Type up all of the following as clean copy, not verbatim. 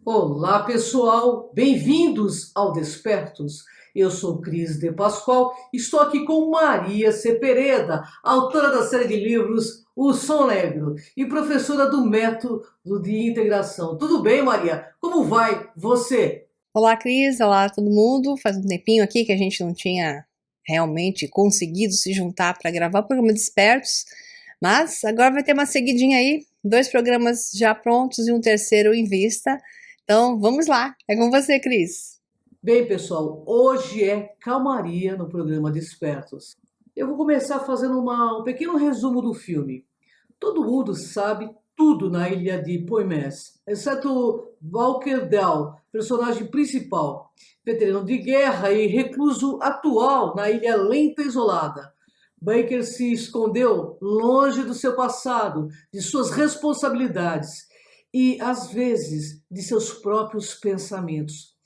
Olá, pessoal! Bem-vindos ao Despertos. Eu sou Cris de Pascoal, estou aqui com Maria Cepereda, autora da série de livros O Som Negro e professora do método de integração. Tudo bem, Maria? Como vai você? Olá, Cris. Olá, todo mundo. Faz um tempinho aqui que a gente não tinha realmente conseguido se juntar para gravar o programa Despertos, mas agora vai ter uma seguidinha aí, dois programas já prontos e um terceiro em vista. Então, vamos lá. É com você, Cris. Bem, pessoal, hoje é calmaria no programa Despertos. Eu vou começar fazendo um pequeno resumo do filme. Todo mundo sabe tudo na ilha de Poimés, exceto Walker Dell, personagem principal, veterano de guerra e recluso atual na ilha lenta e isolada. Baker se escondeu longe do seu passado, de suas responsabilidades e, às vezes, de seus próprios pensamentos.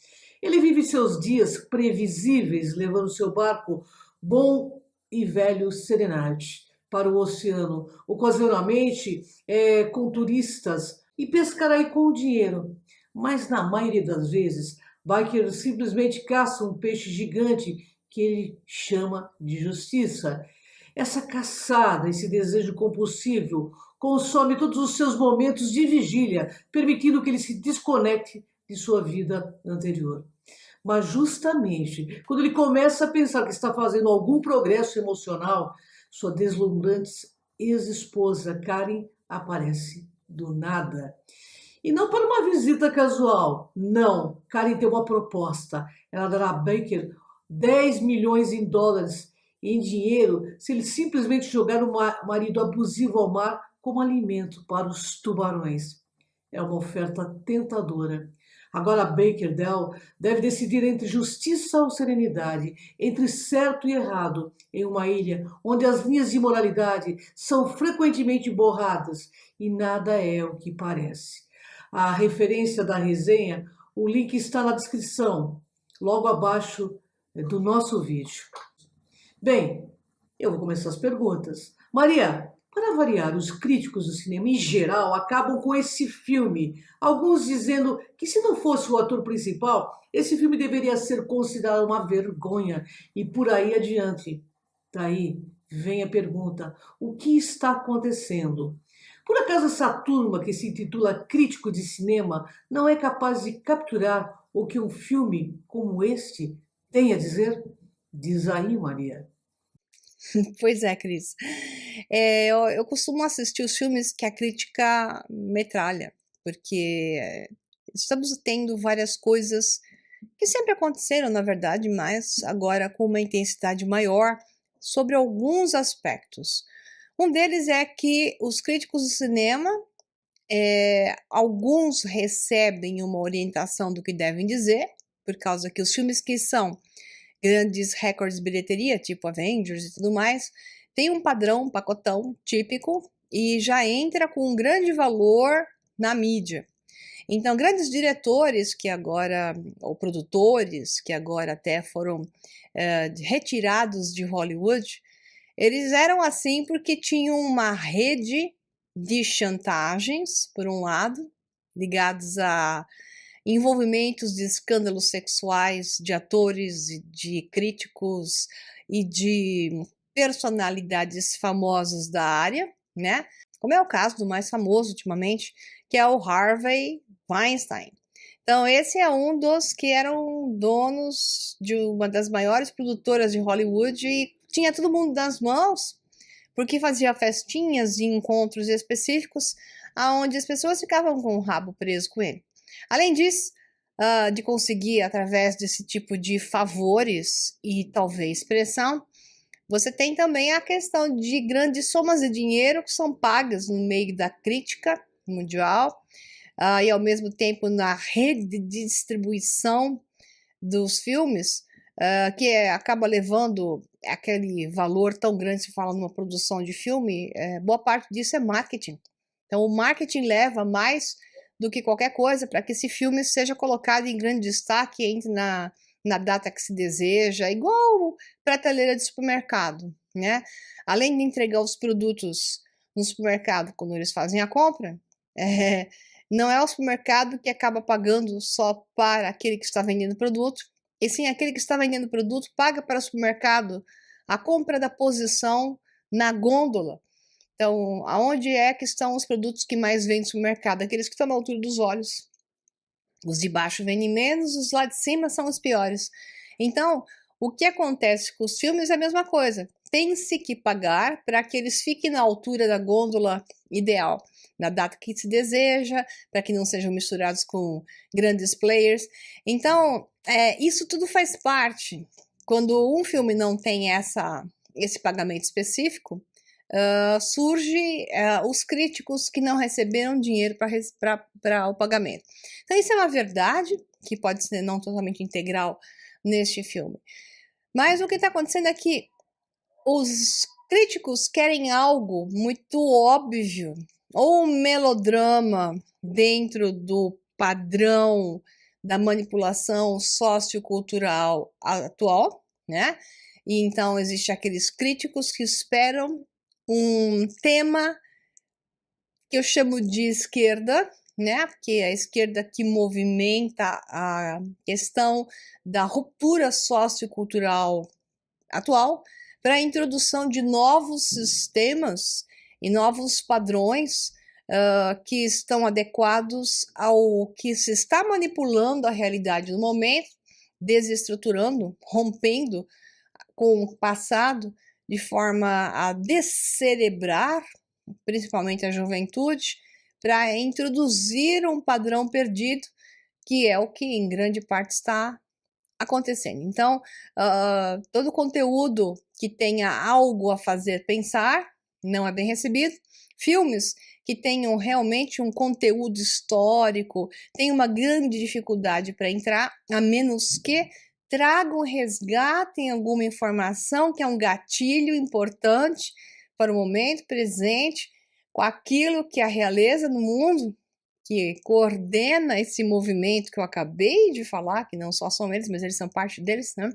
Ele vive seus dias previsíveis, levando seu barco bom e velho Serenade para o oceano, ocasionalmente com turistas e pescar aí com o dinheiro. Mas na maioria das vezes, Biker simplesmente caça um peixe gigante que ele chama de justiça. Essa caçada, esse desejo compulsivo, consome todos os seus momentos de vigília, permitindo que ele se desconecte de sua vida anterior. Mas justamente quando ele começa a pensar que está fazendo algum progresso emocional, sua deslumbrante ex-esposa Karen aparece do nada. E não para uma visita casual. Não, Karen tem uma proposta. Ela dará a Baker 10 milhões em dólares em dinheiro se ele simplesmente jogar o marido abusivo ao mar como alimento para os tubarões. É uma oferta tentadora. Agora Baker Dell deve decidir entre justiça ou serenidade, entre certo e errado, em uma ilha onde as linhas de moralidade são frequentemente borradas e nada é o que parece. A referência da resenha, o link está na descrição, logo abaixo do nosso vídeo. Bem, eu vou começar as perguntas. Maria, para variar, os críticos do cinema em geral acabam com esse filme. Alguns dizendo que se não fosse o ator principal, esse filme deveria ser considerado uma vergonha e por aí adiante. Daí vem a pergunta: o que está acontecendo? Por acaso essa turma que se intitula crítico de cinema não é capaz de capturar o que um filme como este tem a dizer? Diz aí, Maria. Pois é, Cris. Eu costumo assistir os filmes que a crítica metralha, porque estamos tendo várias coisas que sempre aconteceram, na verdade, mas agora com uma intensidade maior sobre alguns aspectos. Um deles é que os críticos do cinema, alguns recebem uma orientação do que devem dizer, por causa que os filmes que são grandes recordes de bilheteria, tipo Avengers e tudo mais, tem um padrão, um pacotão típico e já entra com um grande valor na mídia. Então, grandes diretores que agora, ou produtores que agora até foram retirados de Hollywood, eles eram assim porque tinham uma rede de chantagens, por um lado, ligados a envolvimentos de escândalos sexuais de atores e de críticos e de personalidades famosas da área, né? Como é o caso do mais famoso ultimamente, que é o Harvey Weinstein. Então, esse é um dos que eram donos de uma das maiores produtoras de Hollywood e tinha todo mundo nas mãos, porque fazia festinhas e encontros específicos aonde as pessoas ficavam com o rabo preso com ele. Além disso, de conseguir através desse tipo de favores e talvez pressão, você tem também a questão de grandes somas de dinheiro que são pagas no meio da crítica mundial e ao mesmo tempo na rede de distribuição dos filmes, que acaba levando aquele valor tão grande, se fala numa produção de filme, boa parte disso é marketing. Então o marketing leva mais do que qualquer coisa para que esse filme seja colocado em grande destaque, entre na data que se deseja, igual prateleira de supermercado, né? Além de entregar os produtos no supermercado quando eles fazem a compra, Não é o supermercado que acaba pagando só para aquele que está vendendo o produto, e sim aquele que está vendendo o produto paga para o supermercado a compra da posição na gôndola. Então, aonde é que estão os produtos que mais vendem no supermercado? Aqueles que estão na altura dos olhos. Os de baixo vendem menos, os lá de cima são os piores. Então, o que acontece com os filmes é a mesma coisa. Tem-se que pagar para que eles fiquem na altura da gôndola ideal, na data que se deseja, para que não sejam misturados com grandes players. Então, isso tudo faz parte. Quando um filme não tem esse pagamento específico, surge os críticos que não receberam dinheiro para o pagamento. Então, isso é uma verdade que pode ser não totalmente integral neste filme. Mas o que está acontecendo é que os críticos querem algo muito óbvio, ou um melodrama dentro do padrão da manipulação sociocultural atual, né? E então existem aqueles críticos que esperam um tema que eu chamo de esquerda, né? Porque é a esquerda que movimenta a questão da ruptura sociocultural atual para a introdução de novos sistemas e novos padrões que estão adequados ao que se está manipulando a realidade no momento, desestruturando, rompendo com o passado, de forma a descerebrar, principalmente a juventude, para introduzir um padrão perdido, que é o que em grande parte está acontecendo. Então, todo conteúdo que tenha algo a fazer pensar não é bem recebido. Filmes que tenham realmente um conteúdo histórico têm uma grande dificuldade para entrar, a menos que tragam, resgatem alguma informação que é um gatilho importante para o momento presente, com aquilo que a realeza no mundo, que coordena esse movimento que eu acabei de falar, que não só são eles, mas eles são parte deles, né?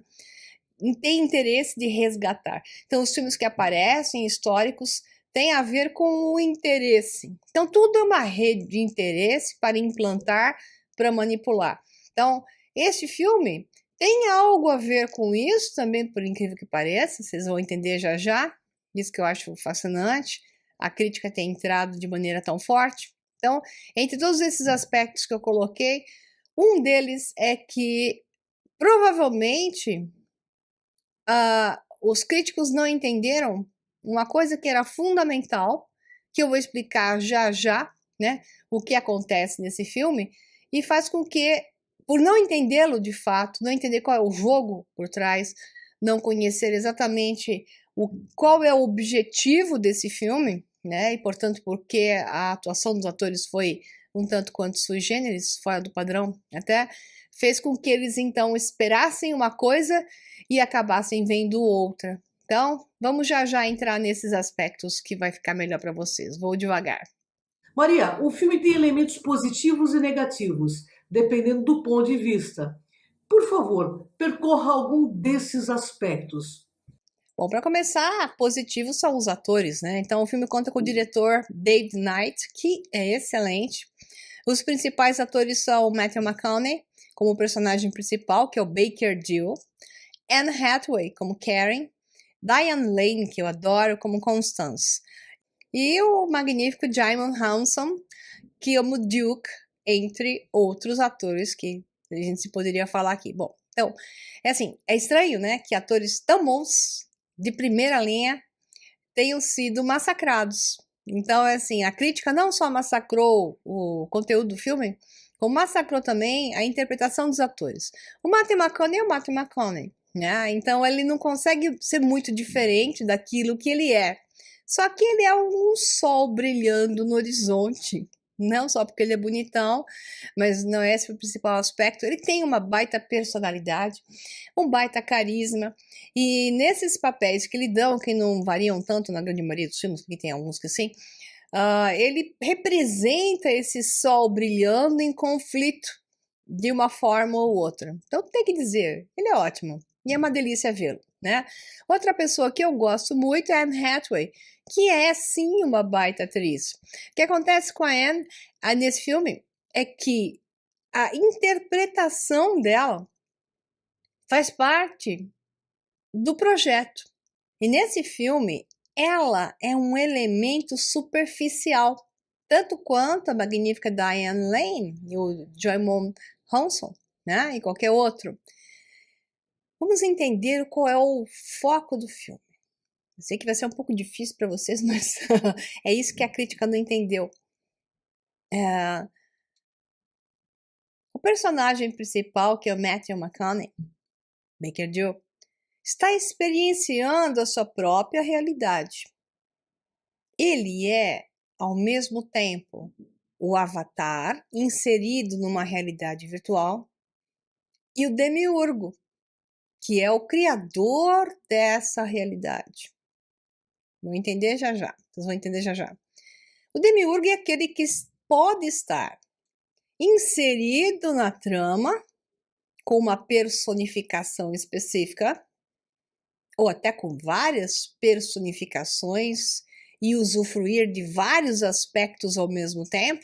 Tem interesse de resgatar. Então, os filmes que aparecem, históricos, têm a ver com o interesse. Então, tudo é uma rede de interesse para implantar, para manipular. Então, esse filme tem algo a ver com isso também, por incrível que pareça, vocês vão entender já já, isso que eu acho fascinante, a crítica ter entrado de maneira tão forte. Então, entre todos esses aspectos que eu coloquei, um deles é que provavelmente os críticos não entenderam uma coisa que era fundamental, que eu vou explicar já já, né, o que acontece nesse filme, e faz com que, por não entendê-lo de fato, não entender qual é o jogo por trás, não conhecer exatamente qual é o objetivo desse filme, né, e portanto porque a atuação dos atores foi um tanto quanto sui generis, fora do padrão até, fez com que eles então esperassem uma coisa e acabassem vendo outra. Então, vamos já já entrar nesses aspectos que vai ficar melhor para vocês. Vou devagar. Maria, o filme tem elementos positivos e negativos, dependendo do ponto de vista. Por favor, percorra algum desses aspectos. Bom, para começar, positivos são os atores, né? Então, o filme conta com o diretor David Knight, que é excelente. Os principais atores são Matthew McConaughey, como personagem principal, que é o Baker Dill, Anne Hathaway, como Karen, Diane Lane, que eu adoro, como Constance, e o magnífico Djimon Hounsou, que é o Duke, entre outros atores que a gente poderia falar aqui. Bom, então, é estranho, né, que atores tão bons, de primeira linha, tenham sido massacrados. Então, a crítica não só massacrou o conteúdo do filme, como massacrou também a interpretação dos atores. O Matthew McConaughey é o Matthew McConaughey, né? Então, ele não consegue ser muito diferente daquilo que ele é. Só que ele é um sol brilhando no horizonte. Não só porque ele é bonitão, mas não é esse o principal aspecto. Ele tem uma baita personalidade, um baita carisma. E nesses papéis que ele dão, que não variam tanto na grande maioria dos filmes, porque tem alguns que sim, ele representa esse sol brilhando em conflito de uma forma ou outra. Então tem que dizer, ele é ótimo. E é uma delícia vê-lo, né? Outra pessoa que eu gosto muito é Anne Hathaway, que é sim uma baita atriz. O que acontece com a Anne nesse filme é que a interpretação dela faz parte do projeto. E nesse filme, ela é um elemento superficial, tanto quanto a magnífica Diane Lane e o Djimon Hounsou, né? E qualquer outro. Vamos entender qual é o foco do filme. Eu sei que vai ser um pouco difícil para vocês, mas é isso que a crítica não entendeu. O personagem principal, que é o Matthew McConaughey, Baker Joe, está experienciando a sua própria realidade. Ele é, ao mesmo tempo, o avatar inserido numa realidade virtual e o demiurgo, que é o criador dessa realidade. Vão entender já já. Vocês vão entender já já. O demiurgo é aquele que pode estar inserido na trama com uma personificação específica ou até com várias personificações e usufruir de vários aspectos ao mesmo tempo,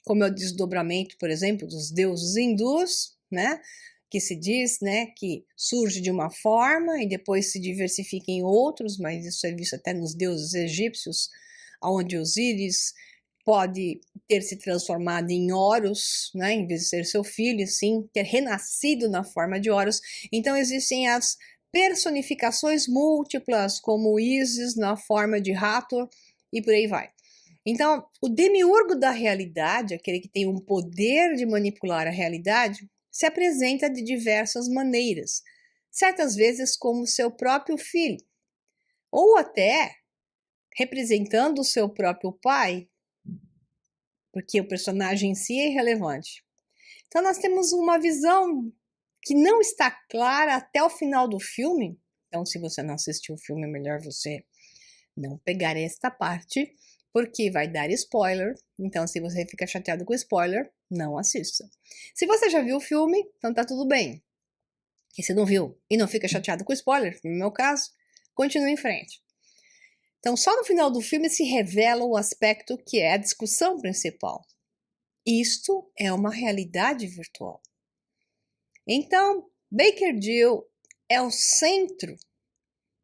como é o desdobramento, por exemplo, dos deuses hindus, né? Que se diz, né, que surge de uma forma e depois se diversifica em outros, mas isso é visto até nos deuses egípcios, onde Osíris pode ter se transformado em Horus, né, em vez de ser seu filho, sim, ter renascido na forma de Horus. Então existem as personificações múltiplas, como Ísis na forma de Hathor e por aí vai. Então, o demiurgo da realidade, aquele que tem um poder de manipular a realidade, se apresenta de diversas maneiras, certas vezes como seu próprio filho, ou até representando o seu próprio pai, porque o personagem em si é irrelevante. Então nós temos uma visão que não está clara até o final do filme. Então, se você não assistiu o filme, é melhor você não pegar esta parte, porque vai dar spoiler. Então, se você fica chateado com spoiler, não assista. Se você já viu o filme, então tá tudo bem. E se não viu e não fica chateado com spoiler, no meu caso, continue em frente. Então, só no final do filme se revela o aspecto que é a discussão principal. Isto é uma realidade virtual. Então, Baker Dill é o centro,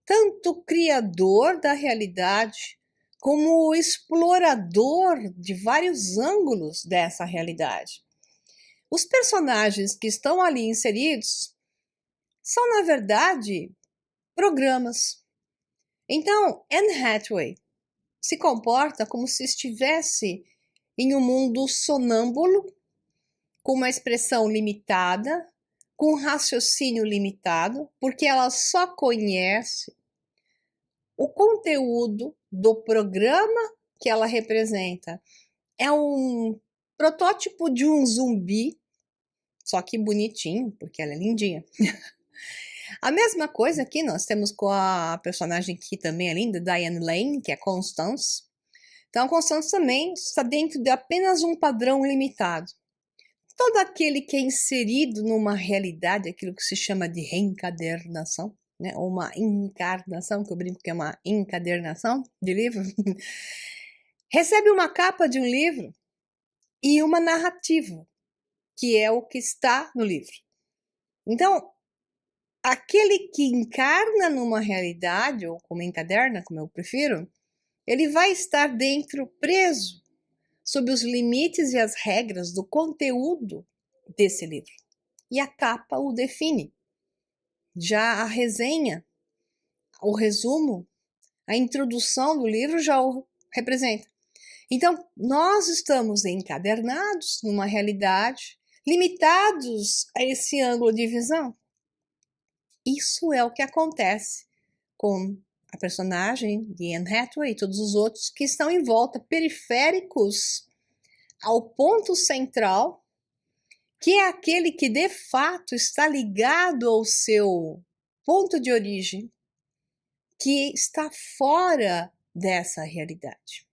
tanto criador da realidade, como o explorador de vários ângulos dessa realidade. Os personagens que estão ali inseridos são, na verdade, programas. Então, Anne Hathaway se comporta como se estivesse em um mundo sonâmbulo, com uma expressão limitada, com um raciocínio limitado, porque ela só conhece o conteúdo do programa que ela representa. É um protótipo de um zumbi, só que bonitinho, porque ela é lindinha. A mesma coisa aqui nós temos com a personagem que também é linda, Diane Lane, que é Constance. Então a Constance também está dentro de apenas um padrão limitado. Todo aquele que é inserido numa realidade, aquilo que se chama de reencadernação, né? Ou uma encarnação, que eu brinco que é uma encadernação de livro, recebe uma capa de um livro e uma narrativa, que é o que está no livro. Então, aquele que encarna numa realidade, ou como encaderna, como eu prefiro, ele vai estar dentro, preso, sob os limites e as regras do conteúdo desse livro. E a capa o define. Já a resenha, o resumo, a introdução do livro já o representa. Então, nós estamos encadernados numa realidade, limitados a esse ângulo de visão. Isso é o que acontece com a personagem de Anne Hathaway e todos os outros que estão em volta, periféricos ao ponto central, que é aquele que de fato está ligado ao seu ponto de origem, que está fora dessa realidade.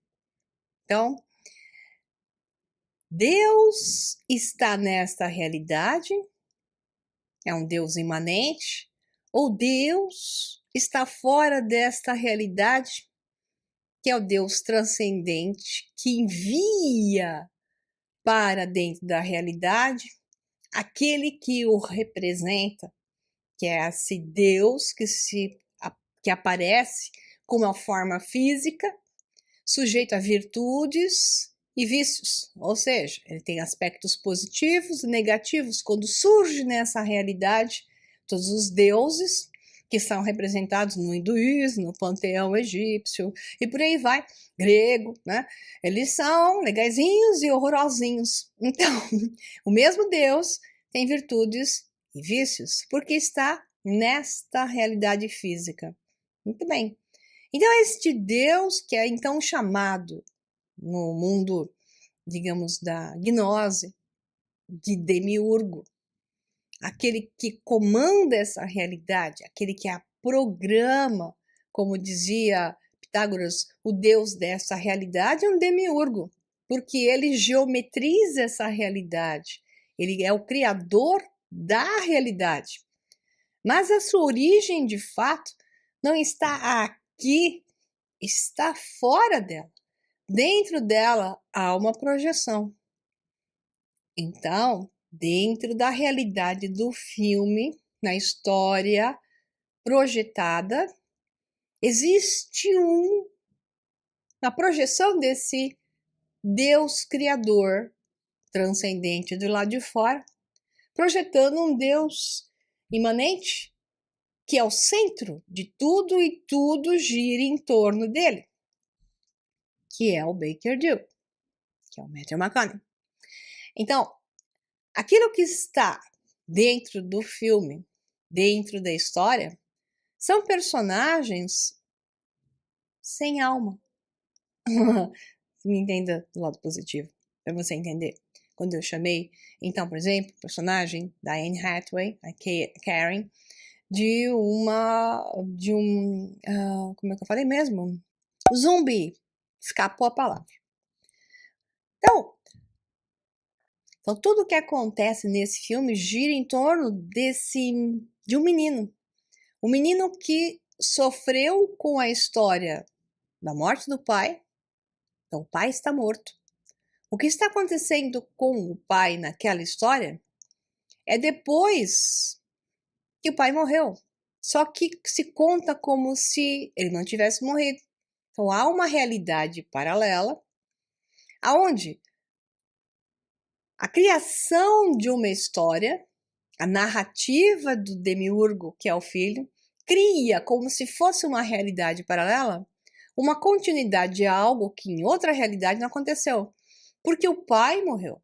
Então, Deus está nesta realidade, é um Deus imanente, ou Deus está fora desta realidade, que é o Deus transcendente, que envia para dentro da realidade aquele que o representa, que é esse Deus que aparece com uma forma física, sujeito a virtudes e vícios, ou seja, ele tem aspectos positivos e negativos. Quando surge nessa realidade todos os deuses que são representados no hinduísmo, no panteão egípcio e por aí vai, grego, né? Eles são legaizinhos e horrorosinhos. Então, o mesmo Deus tem virtudes e vícios, porque está nesta realidade física. Muito bem. Então, este Deus que é então chamado no mundo, digamos, da gnose, de demiurgo, aquele que comanda essa realidade, aquele que a programa, como dizia Pitágoras, o Deus dessa realidade é um demiurgo, porque ele geometriza essa realidade, ele é o criador da realidade. Mas a sua origem, de fato, não está aqui, está fora dela. Dentro dela há uma projeção. Então, dentro da realidade do filme, na história projetada, existe uma projeção desse Deus criador transcendente do lado de fora, projetando um Deus imanente que é o centro de tudo e tudo gira em torno dele, que é o Baker Dill, que é o Matthew McConaughey. Então, aquilo que está dentro do filme, dentro da história, são personagens sem alma. Me entenda do lado positivo, para você entender. Quando eu chamei, então, por exemplo, o personagem da Anne Hathaway, a Karen, como é que eu falei mesmo? Zumbi. Escapou a palavra. Então, tudo o que acontece nesse filme gira em torno de um menino. Um menino que sofreu com a história da morte do pai. Então, o pai está morto. O que está acontecendo com o pai naquela história é depois que o pai morreu. Só que se conta como se ele não tivesse morrido. Então, há uma realidade paralela aonde a criação de uma história, a narrativa do demiurgo, que é o filho, cria como se fosse uma realidade paralela, uma continuidade de algo que em outra realidade não aconteceu, porque o pai morreu.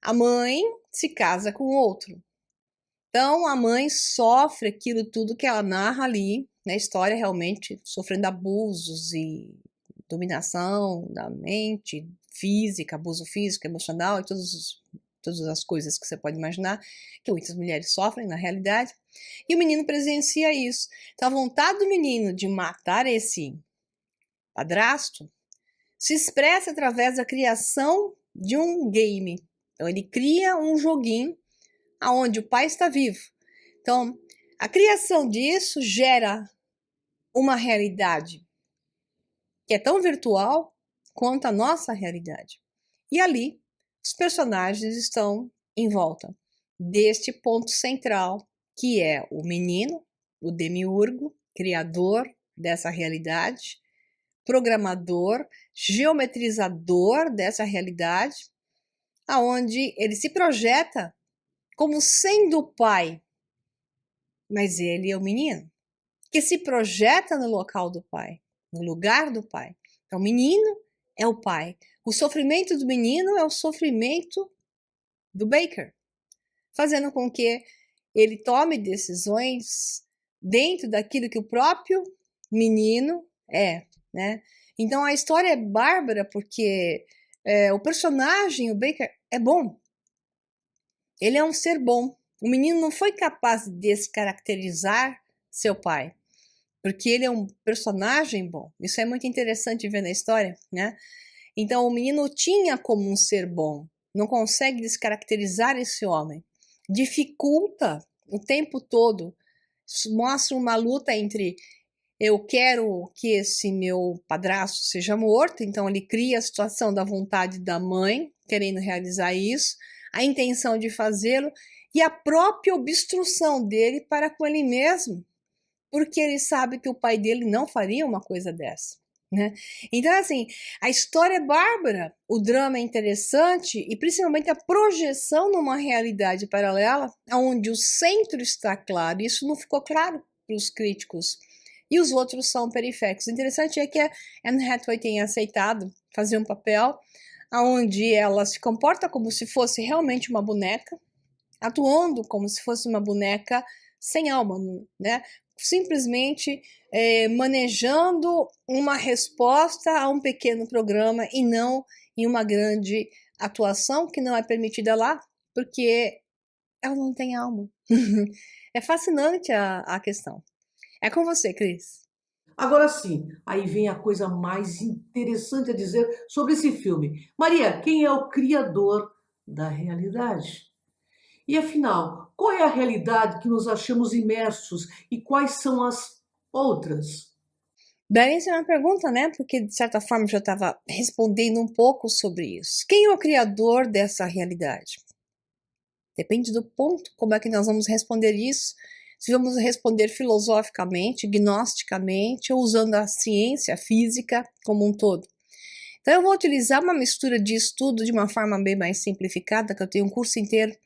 A mãe se casa com outro. Então, a mãe sofre aquilo tudo que ela narra ali na história, realmente sofrendo abusos e dominação da mente, física, abuso físico, emocional e todas as coisas que você pode imaginar, que muitas mulheres sofrem na realidade. E o menino presencia isso. Então, a vontade do menino de matar esse padrasto se expressa através da criação de um game. Então, ele cria um joguinho onde o pai está vivo. Então, a criação disso gera uma realidade que é tão virtual quanto a nossa realidade. E ali, os personagens estão em volta deste ponto central, que é o menino, o demiurgo, criador dessa realidade, programador, geometrizador dessa realidade, aonde ele se projeta como sendo o pai, mas ele é o menino, que se projeta no local do pai, no lugar do pai. Então, o menino é o pai. O sofrimento do menino é o sofrimento do Baker, fazendo com que ele tome decisões dentro daquilo que o próprio menino é, né? Então, a história é bárbara porque o personagem, o Baker, é bom. Ele é um ser bom. O menino não foi capaz de descaracterizar seu pai, porque ele é um personagem bom. Isso é muito interessante ver na história, né? Então, o menino tinha como um ser bom, não consegue descaracterizar esse homem. Dificulta o tempo todo, mostra uma luta entre eu quero que esse meu padrasto seja morto, então ele cria a situação da vontade da mãe, querendo realizar isso, a intenção de fazê-lo e a própria obstrução dele para com ele mesmo, porque ele sabe que o pai dele não faria uma coisa dessa. Né? Então, assim, a história é bárbara, o drama é interessante e principalmente a projeção numa realidade paralela, onde o centro está claro, e isso não ficou claro para os críticos, e os outros são periféricos. O interessante é que a Anne Hathaway tenha aceitado fazer um papel onde ela se comporta como se fosse realmente uma boneca, atuando como se fosse uma boneca sem alma, né? Simplesmente manejando uma resposta a um pequeno programa e não em uma grande atuação que não é permitida lá, porque ela não tem alma. É fascinante a questão. É com você, Cris. Agora sim, aí vem a coisa mais interessante a dizer sobre esse filme. Maria, quem é o criador da realidade? E afinal, qual é a realidade que nos achamos imersos e quais são as outras? Belíssima pergunta, né? Porque de certa forma eu já estava respondendo um pouco sobre isso. Quem é o criador dessa realidade? Depende do ponto, como é que nós vamos responder isso. Se vamos responder filosoficamente, gnosticamente, ou usando a ciência, a física como um todo. Então eu vou utilizar uma mistura de estudo de uma forma bem mais simplificada, que eu tenho um curso inteiro.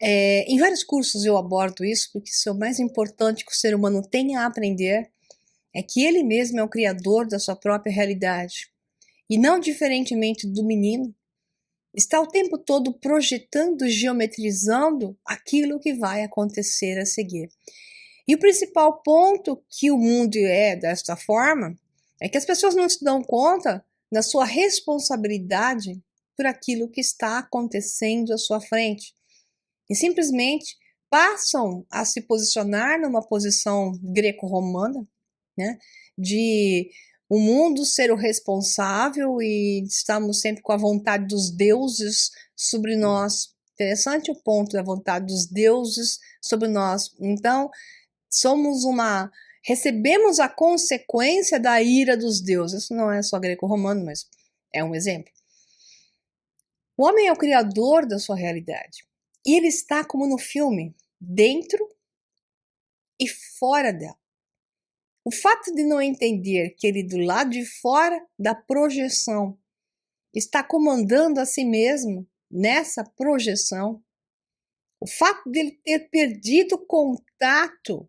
Em vários cursos eu abordo isso, porque isso é o mais importante que o ser humano tem a aprender, é que ele mesmo é o criador da sua própria realidade. E não diferentemente do menino, está o tempo todo projetando, geometrizando aquilo que vai acontecer a seguir. E o principal ponto que o mundo é desta forma é que as pessoas não se dão conta da sua responsabilidade por aquilo que está acontecendo à sua frente. E simplesmente passam a se posicionar numa posição greco-romana, né, de o mundo ser o responsável e estamos sempre com a vontade dos deuses sobre nós. Interessante o ponto da vontade dos deuses sobre nós. Então, recebemos a consequência da ira dos deuses. Isso não é só greco-romano, mas é um exemplo. O homem é o criador da sua realidade. E ele está, como no filme, dentro e fora dela. O fato de não entender que ele do lado de fora da projeção está comandando a si mesmo nessa projeção, o fato de ele ter perdido contato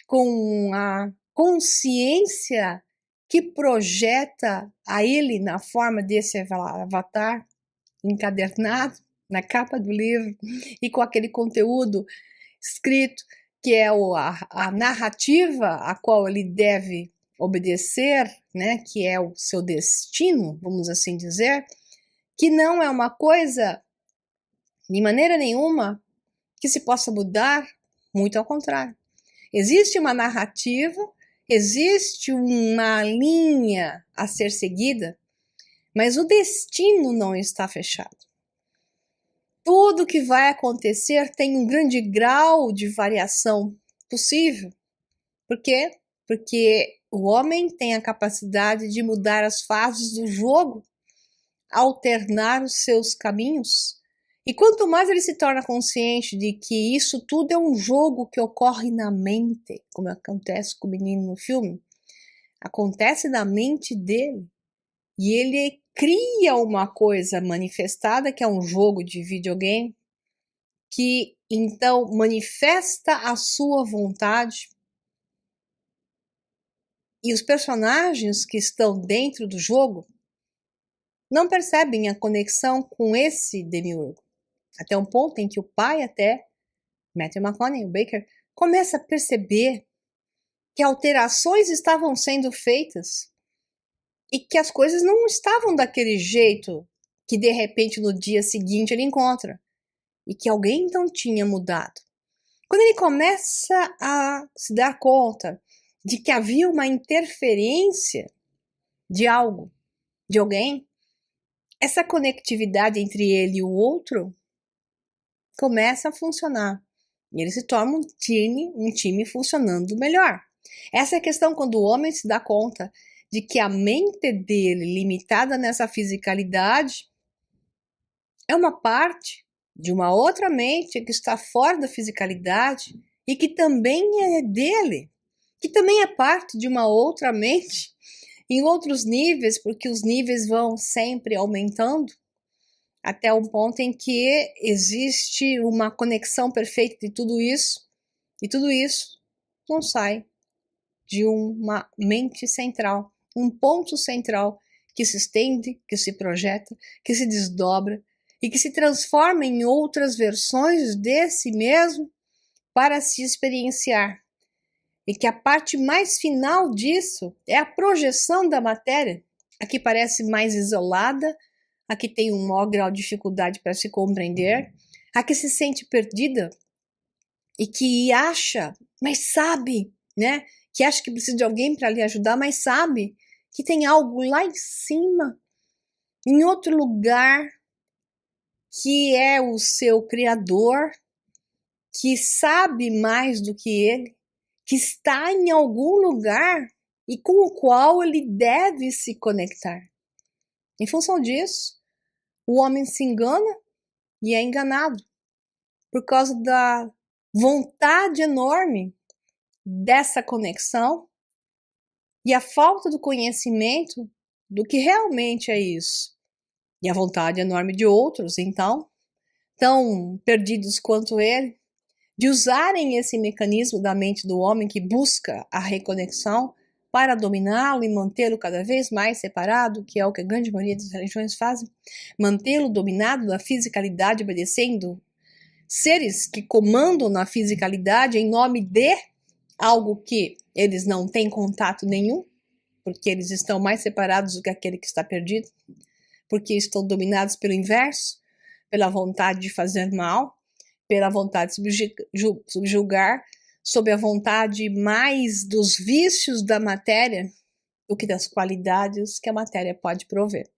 com a consciência que projeta a ele na forma desse avatar encadernado na capa do livro e com aquele conteúdo escrito que é a narrativa a qual ele deve obedecer, né, que é o seu destino, vamos assim dizer, que não é uma coisa, de maneira nenhuma, que se possa mudar, muito ao contrário. Existe uma narrativa, existe uma linha a ser seguida, mas o destino não está fechado. Tudo que vai acontecer tem um grande grau de variação possível. Por quê? Porque o homem tem a capacidade de mudar as fases do jogo, alternar os seus caminhos. E quanto mais ele se torna consciente de que isso tudo é um jogo que ocorre na mente, como acontece com o menino no filme, acontece na mente dele, e ele cria uma coisa manifestada, que é um jogo de videogame, que então manifesta a sua vontade. E os personagens que estão dentro do jogo não percebem a conexão com esse demiurgo. Até um ponto em que o pai até, Matthew McConaughey, o Baker, começa a perceber que alterações estavam sendo feitas e que as coisas não estavam daquele jeito que de repente no dia seguinte ele encontra e que alguém então tinha mudado. Quando ele começa a se dar conta de que havia uma interferência de algo, de alguém, essa conectividade entre ele e o outro começa a funcionar. E ele se torna um time funcionando melhor. Essa é a questão quando o homem se dá conta de que a mente dele, limitada nessa fisicalidade, é uma parte de uma outra mente que está fora da fisicalidade e que também é dele, que também é parte de uma outra mente em outros níveis, porque os níveis vão sempre aumentando até um ponto em que existe uma conexão perfeita de tudo isso, e tudo isso não sai de uma mente central, um ponto central que se estende, que se projeta, que se desdobra e que se transforma em outras versões de si mesmo para se experienciar. E que a parte mais final disso é a projeção da matéria, a que parece mais isolada, a que tem um maior grau de dificuldade para se compreender, a que se sente perdida e que acha, mas sabe, né? Que acha que precisa de alguém para lhe ajudar, mas sabe que tem algo lá em cima, em outro lugar, que é o seu Criador, que sabe mais do que ele, que está em algum lugar e com o qual ele deve se conectar. Em função disso, o homem se engana e é enganado por causa da vontade enorme dessa conexão e a falta do conhecimento do que realmente é isso. E a vontade enorme de outros, então, tão perdidos quanto ele, de usarem esse mecanismo da mente do homem que busca a reconexão para dominá-lo e mantê-lo cada vez mais separado, que é o que a grande maioria das religiões fazem, mantê-lo dominado na fisicalidade, obedecendo seres que comandam na fisicalidade em nome de algo que eles não têm contato nenhum, porque eles estão mais separados do que aquele que está perdido, porque estão dominados pelo inverso, pela vontade de fazer mal, pela vontade de subjugar, sob a vontade mais dos vícios da matéria do que das qualidades que a matéria pode prover.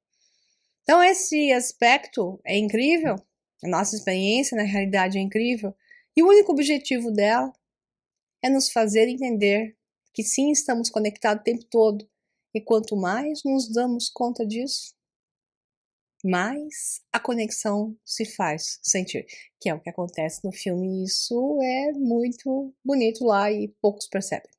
Então esse aspecto é incrível, a nossa experiência na realidade é incrível, e o único objetivo dela é nos fazer entender que sim, estamos conectados o tempo todo, e quanto mais nos damos conta disso, mais a conexão se faz sentir, que é o que acontece no filme, e isso é muito bonito lá e poucos percebem.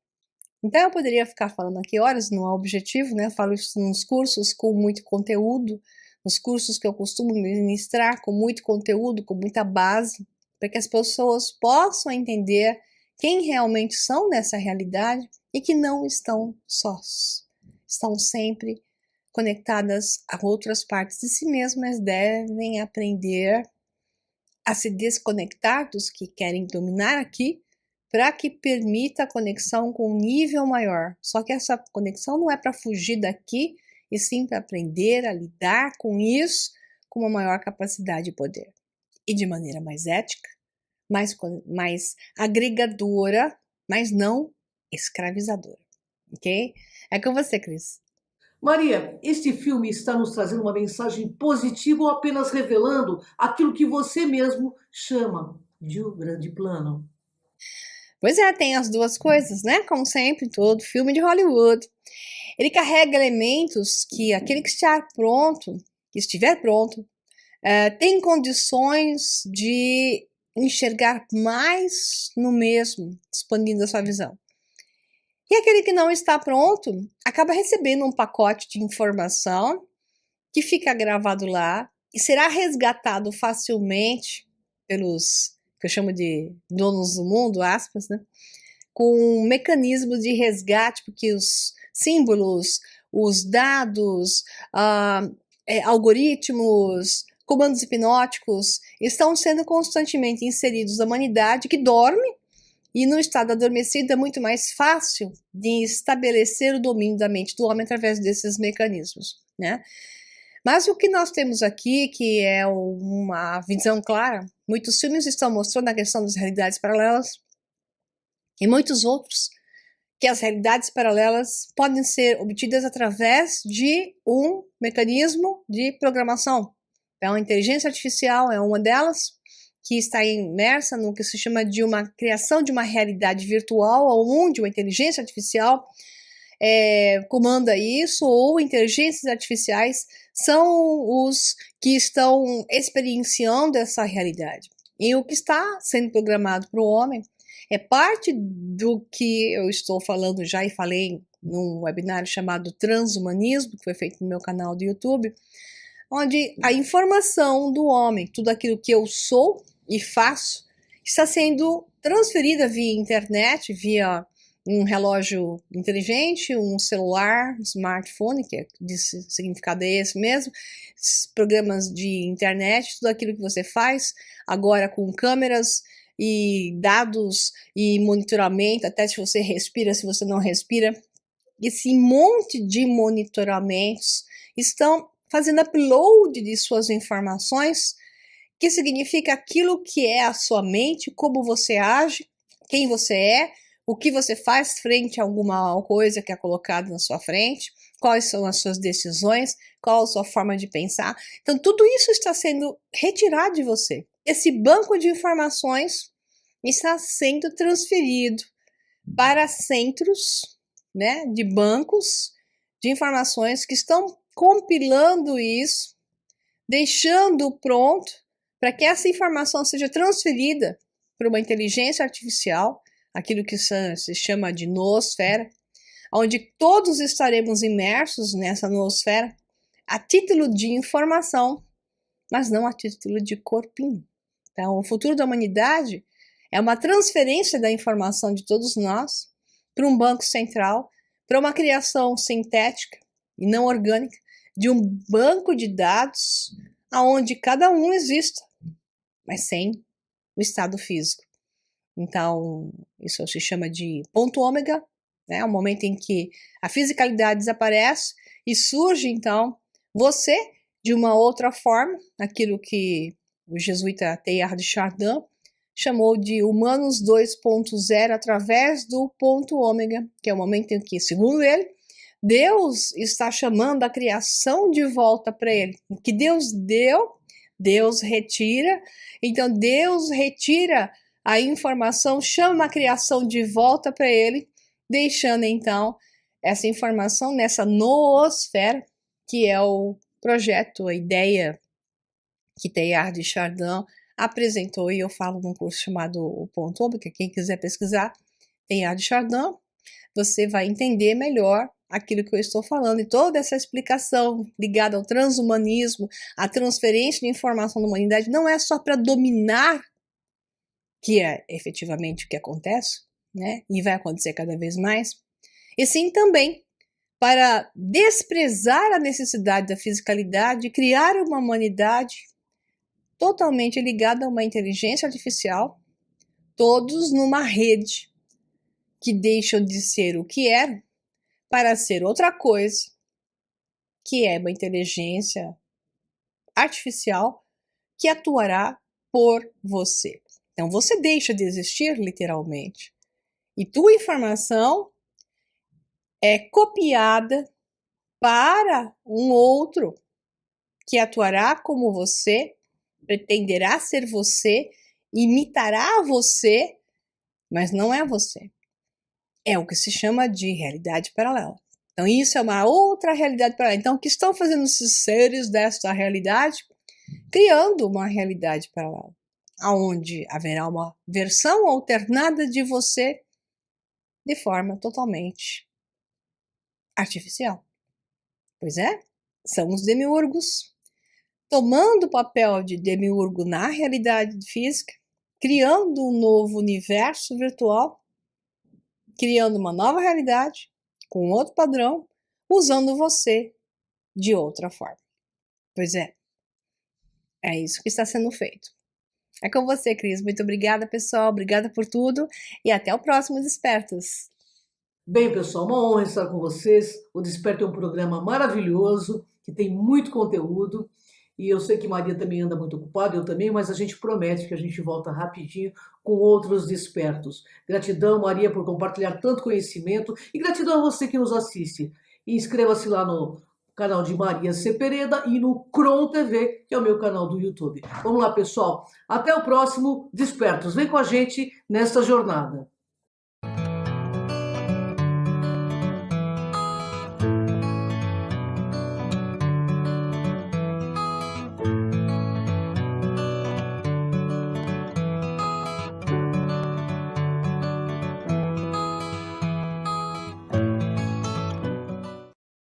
Então eu poderia ficar falando aqui horas, não é objetivo, né? Eu falo isso nos cursos com muito conteúdo, nos cursos que eu costumo ministrar com muito conteúdo, com muita base, para que as pessoas possam entender quem realmente são nessa realidade e que não estão sós, estão sempre conectadas a outras partes de si mesmas, devem aprender a se desconectar dos que querem dominar aqui, para que permita a conexão com um nível maior. Só que essa conexão não é para fugir daqui, e sim para aprender a lidar com isso com uma maior capacidade e poder. E de maneira mais ética, mais agregadora, mas não escravizadora. Ok? É com você, Cris. Maria, este filme está nos trazendo uma mensagem positiva ou apenas revelando aquilo que você mesmo chama de um grande plano? Pois é, tem as duas coisas, né? Como sempre, todo filme de Hollywood. Ele carrega elementos que aquele que estiver pronto, tem condições de enxergar mais no mesmo, expandindo a sua visão. E aquele que não está pronto acaba recebendo um pacote de informação que fica gravado lá e será resgatado facilmente pelos que eu chamo de donos do mundo, aspas, né? Com um mecanismo de resgate, porque os símbolos, os dados, algoritmos, comandos hipnóticos estão sendo constantemente inseridos na humanidade que dorme, e no estado adormecido é muito mais fácil de estabelecer o domínio da mente do homem através desses mecanismos, né? Mas o que nós temos aqui, que é uma visão clara, muitos filmes estão mostrando a questão das realidades paralelas e muitos outros, que as realidades paralelas podem ser obtidas através de um mecanismo de programação. Então, a inteligência artificial é uma delas, que está imersa no que se chama de uma criação de uma realidade virtual, onde uma inteligência artificial comanda isso, ou inteligências artificiais são os que estão experienciando essa realidade. E o que está sendo programado para o homem é parte do que eu estou falando já e falei num webinário chamado Transhumanismo, que foi feito no meu canal do YouTube, onde a informação do homem, tudo aquilo que eu sou e faço, está sendo transferida via internet, via um relógio inteligente, um celular, um smartphone, que de significado é esse mesmo, programas de internet, tudo aquilo que você faz, agora com câmeras e dados e monitoramento, até se você respira, se você não respira. Esse monte de monitoramentos estão fazendo upload de suas informações, que significa aquilo que é a sua mente, como você age, quem você é, o que você faz frente a alguma coisa que é colocada na sua frente, quais são as suas decisões, qual a sua forma de pensar. Então, tudo isso está sendo retirado de você. Esse banco de informações está sendo transferido para centros, né, de bancos de informações que estão compilando isso, deixando pronto para que essa informação seja transferida para uma inteligência artificial, aquilo que se chama de noosfera, onde todos estaremos imersos nessa noosfera a título de informação, mas não a título de corpinho. Então, o futuro da humanidade é uma transferência da informação de todos nós para um banco central, para uma criação sintética e não orgânica de um banco de dados aonde cada um exista, mas sem o estado físico. Então, isso se chama de ponto ômega, né? O momento em que a fisicalidade desaparece e surge, então, você de uma outra forma, aquilo que o jesuíta Teilhard de Chardin chamou de humanos 2.0 através do ponto ômega, que é o momento em que, segundo ele, Deus está chamando a criação de volta para ele. O que Deus deu, Deus retira. Então, Deus retira a informação, chama a criação de volta para ele, deixando, então, essa informação nessa noosfera, que é o projeto, a ideia que Teilhard de Chardin apresentou, e eu falo num curso chamado O Ponto Ômega, quem quiser pesquisar, Teilhard de Chardin, você vai entender melhor aquilo que eu estou falando, e toda essa explicação ligada ao transhumanismo, a transferência de informação da humanidade, não é só para dominar, que é efetivamente o que acontece, né? E vai acontecer cada vez mais, e sim também para desprezar a necessidade da fisicalidade e criar uma humanidade totalmente ligada a uma inteligência artificial, todos numa rede que deixam de ser o que eram para ser outra coisa, que é uma inteligência artificial que atuará por você. Então você deixa de existir literalmente e tua informação é copiada para um outro que atuará como você, pretenderá ser você, imitará você, mas não é você. É o que se chama de realidade paralela. Então isso é uma outra realidade paralela. Então o que estão fazendo esses seres desta realidade? Criando uma realidade paralela, onde haverá uma versão alternada de você de forma totalmente artificial. Pois é, são os demiurgos tomando o papel de demiurgo na realidade física, criando um novo universo virtual, criando uma nova realidade, com outro padrão, usando você de outra forma. Pois é isso que está sendo feito. É com você, Cris. Muito obrigada, pessoal. Obrigada por tudo e até o próximo Despertos. Bem, pessoal, uma honra estar com vocês. O Desperto é um programa maravilhoso, que tem muito conteúdo. E eu sei que Maria também anda muito ocupada, eu também, mas a gente promete que a gente volta rapidinho com outros despertos. Gratidão, Maria, por compartilhar tanto conhecimento e gratidão a você que nos assiste. E inscreva-se lá no canal de Maria Cepereda e no Cron TV, que é o meu canal do YouTube. Vamos lá, pessoal. Até o próximo Despertos. Vem com a gente nessa jornada.